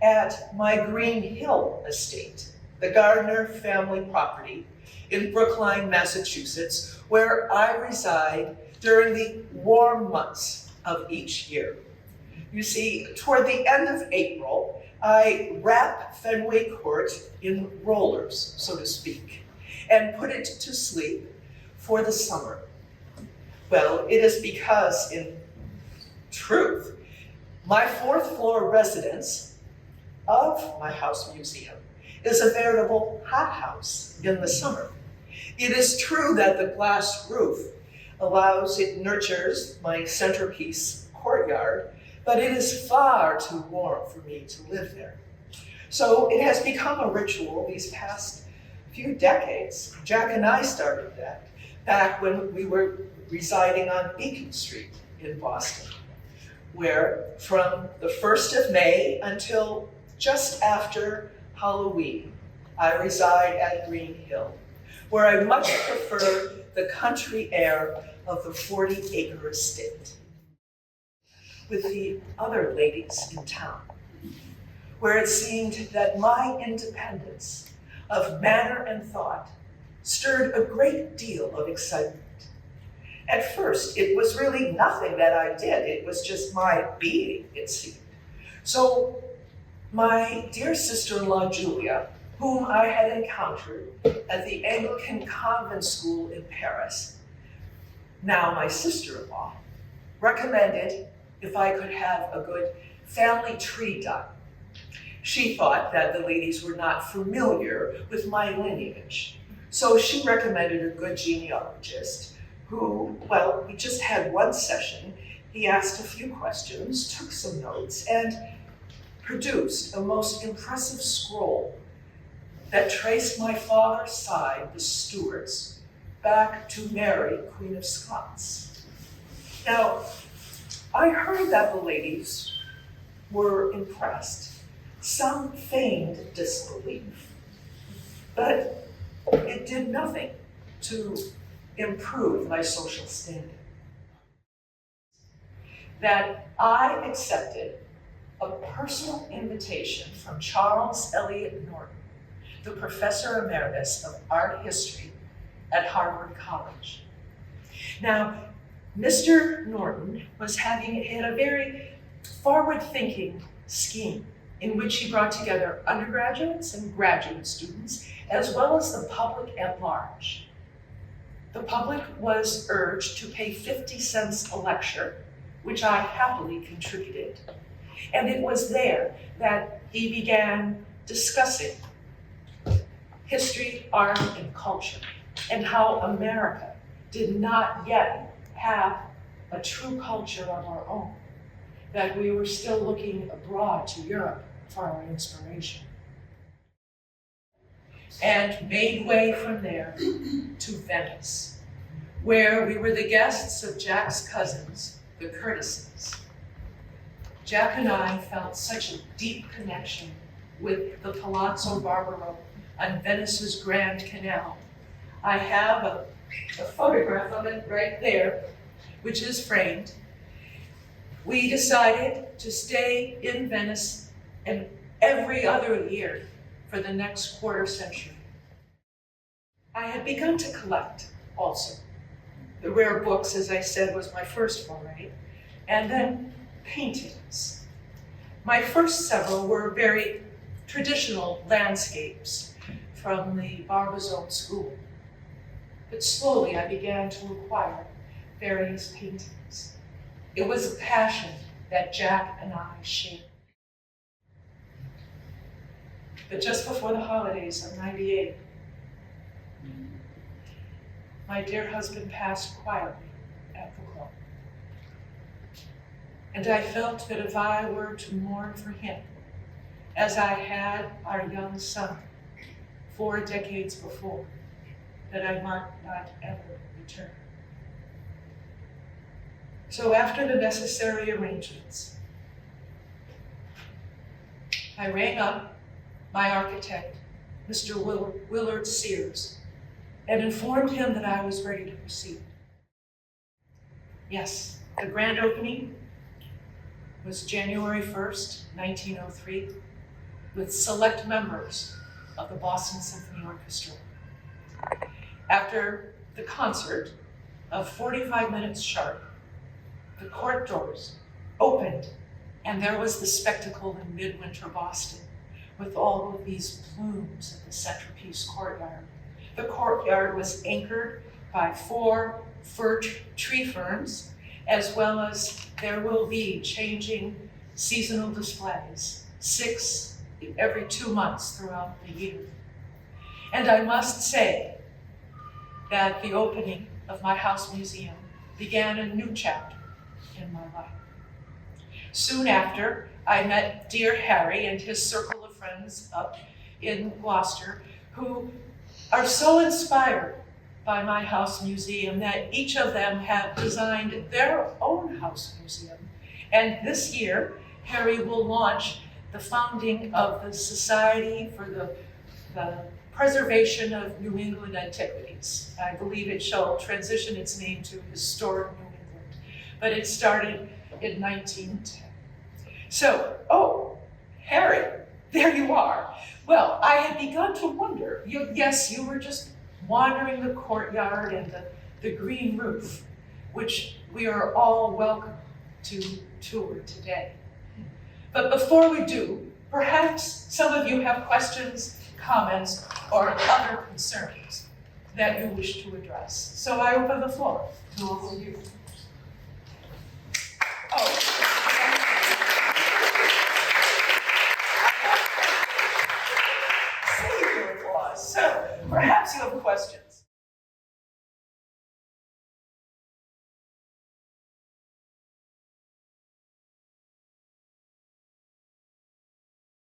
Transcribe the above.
at my Green Hill estate, the Gardner family property in Brookline, Massachusetts, where I reside during the warm months of each year. You see, toward the end of April, I wrap Fenway Court in rollers, so to speak, and put it to sleep for the summer. Well, it is because, in truth, my fourth floor residence of my house museum is a veritable hothouse in the summer. It is true that the glass roof it nurtures my centerpiece courtyard, but it is far too warm for me to live there. So it has become a ritual these past few decades. Jack and I started that back when we were residing on Beacon Street in Boston, where from the 1st of May until just after Halloween, I reside at Green Hill, where I much prefer the country air of the 40-acre estate with the other ladies in town, where it seemed that my independence of manner and thought stirred a great deal of excitement. At first, it was really nothing that I did. It was just my being, it seemed. So my dear sister-in-law, Julia, whom I had encountered at the Anglican convent school in Paris, now my sister-in-law, recommended if I could have a good family tree done. She thought that the ladies were not familiar with my lineage, so she recommended a good genealogist who, well, we just had one session. He asked a few questions, took some notes, and produced a most impressive scroll that traced my father's side, the Stuarts, back to Mary, Queen of Scots. Now, I heard that the ladies were impressed. Some feigned disbelief, but it did nothing to improve my social standing. That I accepted a personal invitation from Charles Eliot Norton, the Professor Emeritus of Art History at Harvard College. Now, Mr. Norton had a very forward-thinking scheme in which he brought together undergraduates and graduate students, as well as the public at large. The public was urged to pay 50 cents a lecture, which I happily contributed. And it was there that he began discussing history, art, and culture, and how America did not yet have a true culture of our own, that we were still looking abroad to Europe for our inspiration. And made way from there to Venice, where we were the guests of Jack's cousins, the Curtises. Jack and I felt such a deep connection with the Palazzo Barbaro on Venice's Grand Canal. I have a photograph of it right there, which is framed. We decided to stay in Venice and every other year for the next quarter century. I had begun to collect also. The rare books, as I said, was my first foray, and then paintings. My first several were very traditional landscapes from the Barbizon school. But slowly I began to acquire various paintings. It was a passion that Jack and I shared. But just before the holidays of '98, my dear husband passed quietly at the club. And I felt that if I were to mourn for him, as I had our young son 4 decades before, that I might not ever return. So after the necessary arrangements, I rang up my architect, Mr. Willard Sears, and informed him that I was ready to proceed. Yes, the grand opening was January 1st, 1903, with select members of the Boston Symphony Orchestra. After the concert of 45 minutes sharp, the court doors opened, and there was the spectacle in midwinter Boston with all of these plumes at the centerpiece courtyard. The courtyard was anchored by 4 fir tree ferns, as well as there will be changing seasonal displays, 6 every 2 months throughout the year. And I must say that the opening of my house museum began a new chapter in my life. Soon after, I met dear Harry and his circle of friends up in Gloucester, who are so inspired by my house museum that each of them have designed their own house museum. And this year, Harry will launch the founding of the Society for the Preservation of New England Antiquities. I believe it shall transition its name to Historic New England, but it started in 1910. So, oh, Harry, there you are. Well, I had begun to wonder, yes, you were just wandering the courtyard and the green roof, which we are all welcome to tour today. But before we do, perhaps some of you have questions, comments, or other concerns that you wish to address. So I open the floor to all of you.